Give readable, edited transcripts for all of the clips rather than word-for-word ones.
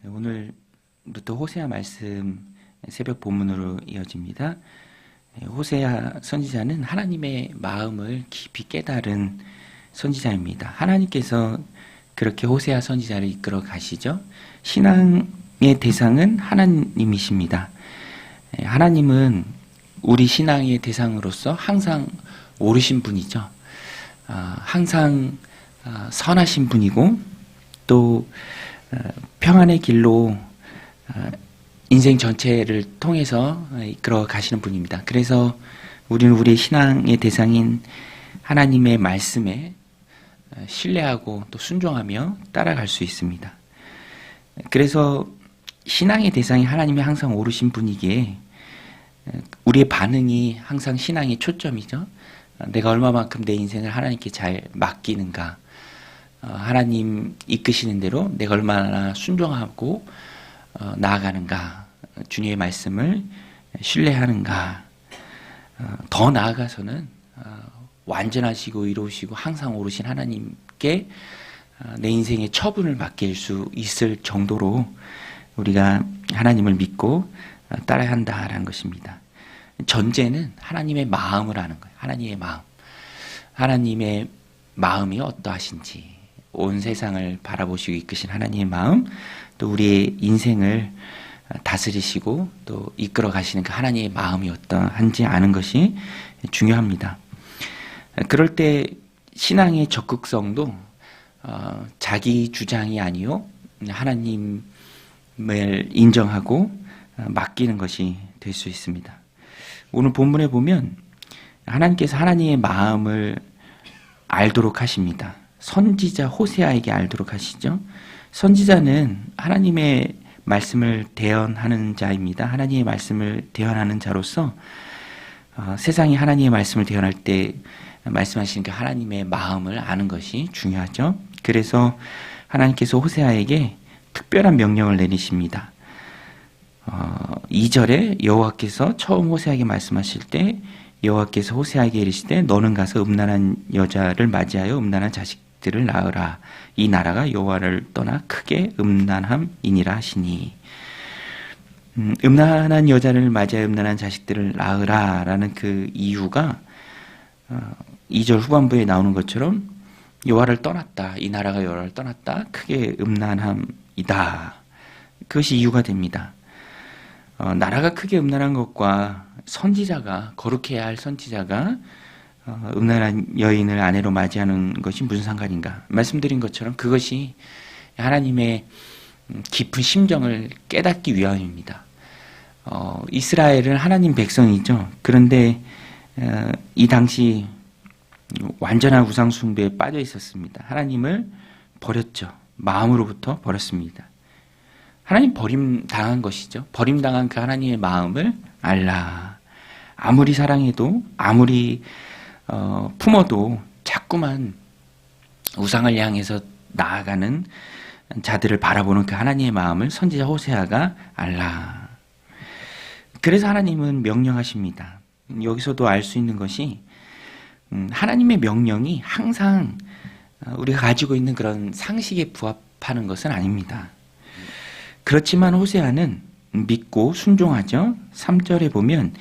오늘부터 호세아 말씀 새벽 본문으로 이어집니다. 호세아 선지자는 하나님의 마음을 깊이 깨달은 선지자입니다. 하나님께서 그렇게 호세아 선지자를 이끌어 가시죠. 신앙의 대상은 하나님이십니다. 하나님은 우리 신앙의 대상으로서 항상 옳으신 분이죠. 항상 선하신 분이고 또 평안의 길로 인생 전체를 통해서 이끌어 가시는 분입니다. 그래서 우리는 우리의 신앙의 대상인 하나님의 말씀에 신뢰하고 또 순종하며 따라갈 수 있습니다. 그래서 신앙의 대상이 하나님이 항상 옳으신 분이기에 우리의 반응이 항상 신앙의 초점이죠. 내가 얼마만큼 내 인생을 하나님께 잘 맡기는가, 하나님 이끄시는 대로 내가 얼마나 순종하고 나아가는가, 주님의 말씀을 신뢰하는가, 더 나아가서는 완전하시고 이로우시고 항상 옳으신 하나님께 내 인생의 처분을 맡길 수 있을 정도로 우리가 하나님을 믿고 따라야 한다라는 것입니다. 전제는 하나님의 마음을 아는 거예요. 하나님의 마음. 하나님의 마음이 어떠하신지, 온 세상을 바라보시고 이끄신 하나님의 마음, 또 우리의 인생을 다스리시고 또 이끌어 가시는 그 하나님의 마음이 어떠한지 아는 것이 중요합니다. 그럴 때 신앙의 적극성도 자기 주장이 아니요 하나님을 인정하고 맡기는 것이 될 수 있습니다. 오늘 본문에 보면 하나님께서 하나님의 마음을 알도록 하십니다. 선지자 호세아에게 알도록 하시죠. 선지자는 하나님의 말씀을 대언하는 자입니다. 하나님의 말씀을 대언하는 자로서 세상이 하나님의 말씀을 대언할 때 말씀하시는 그 하나님의 마음을 아는 것이 중요하죠. 그래서 하나님께서 호세아에게 특별한 명령을 내리십니다. 2절에 여호와께서 처음 호세아에게 말씀하실 때 여호와께서 호세아에게 이르시되 너는 가서 음란한 여자를 맞이하여 음란한 자식들을 낳으라. 이 나라가 여호와를 떠나 크게 음란함이니라 하시니, 음란한 여자를 맞이하여 음란한 자식들을 낳으라 라는 그 이유가 2절 후반부에 나오는 것처럼 여호와를 떠났다, 이 나라가 여호와를 떠났다, 크게 음란함이다. 그것이 이유가 됩니다. 나라가 크게 음란한 것과 선지자가, 거룩해야 할 선지자가 음란한 여인을 아내로 맞이하는 것이 무슨 상관인가? 말씀드린 것처럼 그것이 하나님의 깊은 심정을 깨닫기 위함입니다. 이스라엘은 하나님 백성이죠. 그런데 이 당시 완전한 우상 숭배에 빠져 있었습니다. 하나님을 버렸죠. 마음으로부터 버렸습니다. 하나님 버림당한 것이죠. 버림당한 그 하나님의 마음을 알라. 아무리 사랑해도 아무리 품어도 자꾸만 우상을 향해서 나아가는 자들을 바라보는 그 하나님의 마음을 선지자 호세아가 알라. 그래서 하나님은 명령하십니다. 여기서도 알 수 있는 것이 하나님의 명령이 항상 우리가 가지고 있는 그런 상식에 부합하는 것은 아닙니다. 그렇지만 호세아는 믿고 순종하죠. 3절에 보면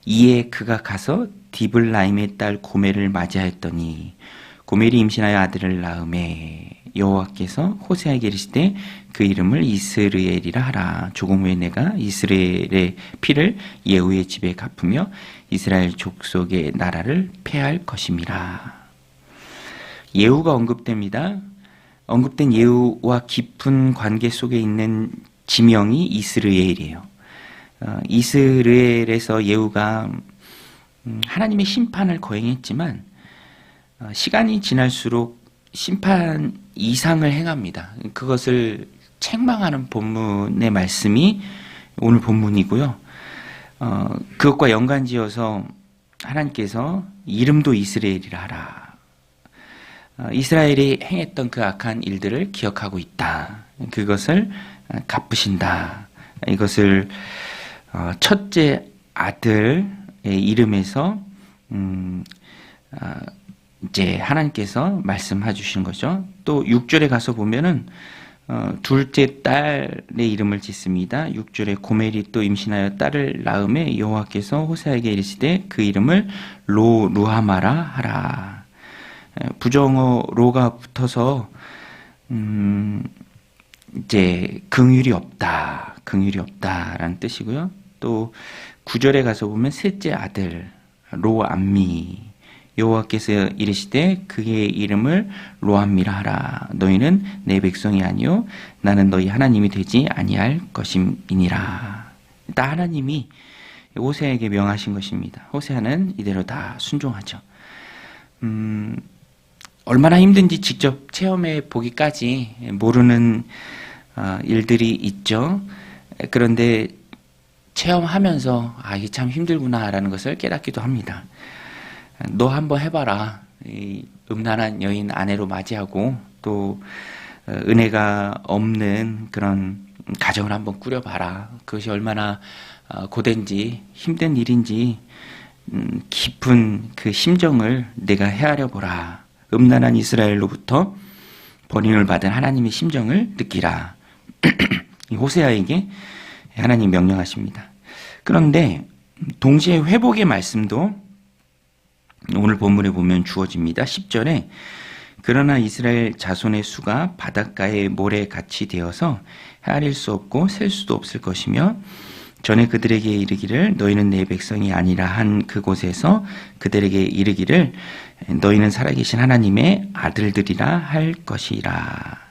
이에 그가 가서 디블라임의 딸 고멜을 맞이하였더니 고멜이 임신하여 아들을 낳음에 여호와께서 호세아에게 이르시되 그 이름을 이스르엘이라 하라. 조금 후에 내가 이스라엘의 피를 예후의 집에 갚으며 이스라엘 족속의 나라를 폐할 것임이라. 예후가 언급됩니다. 언급된 예후와 깊은 관계 속에 있는 지명이 이스르엘이에요. 이스라엘에서 예후가 하나님의 심판을 거행했지만 시간이 지날수록 심판 이상을 행합니다. 그것을 책망하는 본문의 말씀이 오늘 본문이고요. 그것과 연관지어서 하나님께서 이름도 이스라엘이라 하라. 이스라엘이 행했던 그 악한 일들을 기억하고 있다. 그것을 갚으신다. 이것을 첫째 아들의 이름에서 이제 하나님께서 말씀해 주시는 거죠. 또 6절에 가서 보면은 둘째 딸의 이름을 짓습니다. 6절에 고멜이 또 임신하여 딸을 낳음에 여호와께서 호세아에게 이르시되 그 이름을 루하마라 하라. 부정어 로가 붙어서 이제 긍휼이 없다라는 뜻이고요. 또 9절에 가서 보면 셋째 아들 로암미 여호와께서 이르시되 그의 이름을 로암미라 하라. 너희는 내 백성이 아니요 나는 너희 하나님이 되지 아니할 것임이니라. 다 하나님이 호세아에게 명하신 것입니다. 호세아는 이대로 다 순종하죠. 얼마나 힘든지 직접 체험해 보기까지 모르는 일들이 있죠. 그런데 체험하면서 이게 참 힘들구나라는 것을 깨닫기도 합니다. 너 한번 해봐라. 이 음란한 여인 아내로 맞이하고 또 은혜가 없는 그런 가정을 한번 꾸려봐라. 그것이 얼마나 고된지 힘든 일인지 깊은 그 심정을 내가 헤아려 보라. 음란한 이스라엘로부터 버림을 받은 하나님의 심정을 느끼라. 호세아에게 하나님 명령하십니다. 그런데 동시에 회복의 말씀도 오늘 본문에 보면 주어집니다. 10절에 그러나 이스라엘 자손의 수가 바닷가의 모래 같이 되어서 헤아릴 수 없고 셀 수도 없을 것이며 전에 그들에게 이르기를 너희는 내 백성이 아니라 한 그곳에서 그들에게 이르기를 너희는 살아계신 하나님의 아들들이라 할 것이라.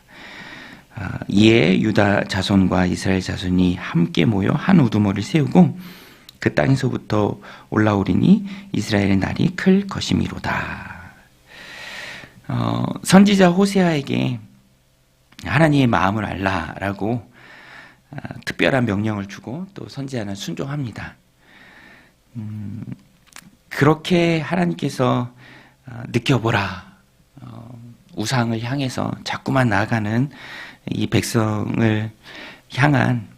이에 유다 자손과 이스라엘 자손이 함께 모여 한 우두머리를 세우고 그 땅에서부터 올라오리니 이스라엘의 날이 클 것이미로다. 선지자 호세아에게 하나님의 마음을 알라라고 특별한 명령을 주고 또 선지자는 순종합니다. 그렇게 하나님께서 느껴보라. 우상을 향해서 자꾸만 나아가는 이 백성을 향한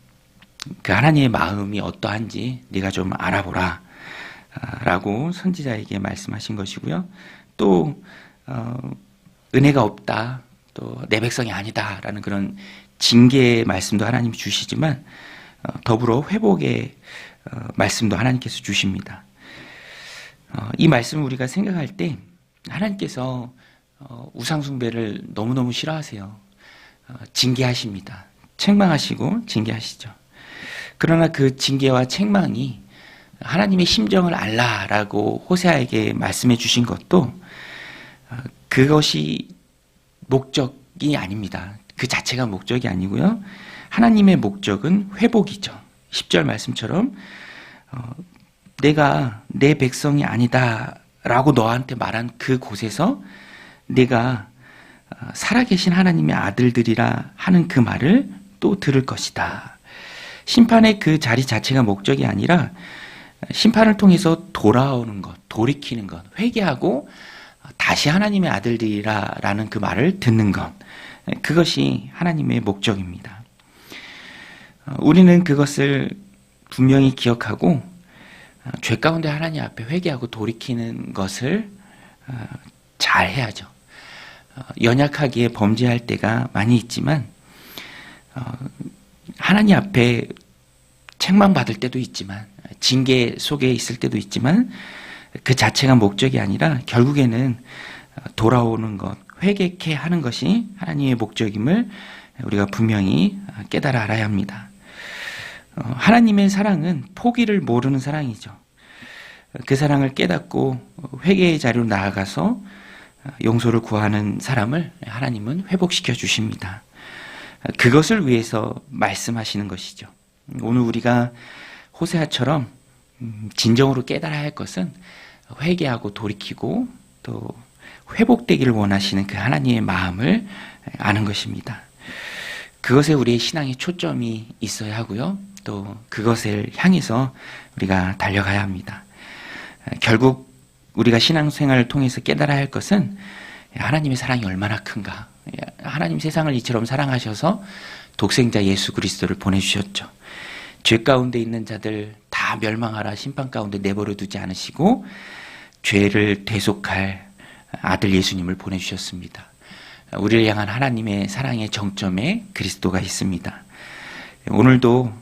그 하나님의 마음이 어떠한지 네가 좀 알아보라 라고 선지자에게 말씀하신 것이고요. 또 은혜가 없다, 또 내 백성이 아니다 라는 그런 징계의 말씀도 하나님이 주시지만 더불어 회복의 말씀도 하나님께서 주십니다. 이 말씀을 우리가 생각할 때 하나님께서 우상 숭배를 너무너무 싫어하세요. 징계하십니다. 책망하시고 징계하시죠. 그러나 그 징계와 책망이 하나님의 심정을 알라라고 호세아에게 말씀해 주신 것도 그것이 목적이 아닙니다. 그 자체가 목적이 아니고요. 하나님의 목적은 회복이죠. 10절 말씀처럼 내가 내 백성이 아니다 라고 너한테 말한 그 곳에서 내가 살아계신 하나님의 아들들이라 하는 그 말을 또 들을 것이다. 심판의 그 자리 자체가 목적이 아니라 심판을 통해서 돌아오는 것, 돌이키는 것, 회개하고 다시 하나님의 아들들이라는 그 말을 듣는 것, 그것이 하나님의 목적입니다. 우리는 그것을 분명히 기억하고 죄 가운데 하나님 앞에 회개하고 돌이키는 것을 잘 해야죠. 연약하기에 범죄할 때가 많이 있지만 하나님 앞에 책망받을 때도 있지만 징계 속에 있을 때도 있지만 그 자체가 목적이 아니라 결국에는 돌아오는 것, 회개케 하는 것이 하나님의 목적임을 우리가 분명히 깨달아 알아야 합니다. 하나님의 사랑은 포기를 모르는 사랑이죠. 그 사랑을 깨닫고 회개의 자리로 나아가서 용서를 구하는 사람을 하나님은 회복시켜 주십니다. 그것을 위해서 말씀하시는 것이죠. 오늘 우리가 호세아처럼 진정으로 깨달아야 할 것은 회개하고 돌이키고 또 회복되기를 원하시는 그 하나님의 마음을 아는 것입니다. 그것에 우리의 신앙의 초점이 있어야 하고요. 또 그것을 향해서 우리가 달려가야 합니다. 결국 우리가 신앙생활을 통해서 깨달아야 할 것은 하나님의 사랑이 얼마나 큰가. 하나님 세상을 이처럼 사랑하셔서 독생자 예수 그리스도를 보내주셨죠. 죄 가운데 있는 자들 다 멸망하라 심판 가운데 내버려 두지 않으시고 죄를 대속할 아들 예수님을 보내주셨습니다. 우리를 향한 하나님의 사랑의 정점에 그리스도가 있습니다. 오늘도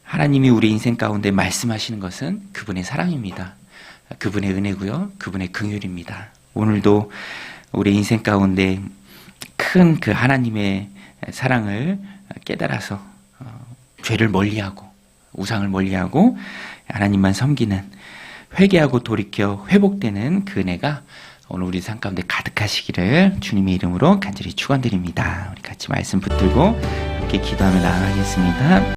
하나님이 우리 인생 가운데 말씀하시는 것은 그분의 사랑입니다. 그분의 은혜고요. 그분의 긍휼입니다. 오늘도 우리 인생 가운데 큰 그 하나님의 사랑을 깨달아서 죄를 멀리하고 우상을 멀리하고 하나님만 섬기는, 회개하고 돌이켜 회복되는 그 은혜가 오늘 우리 삶 가운데 가득하시기를 주님의 이름으로 간절히 축원드립니다. 우리 같이 말씀 붙들고 이렇게 기도하며 나아가겠습니다.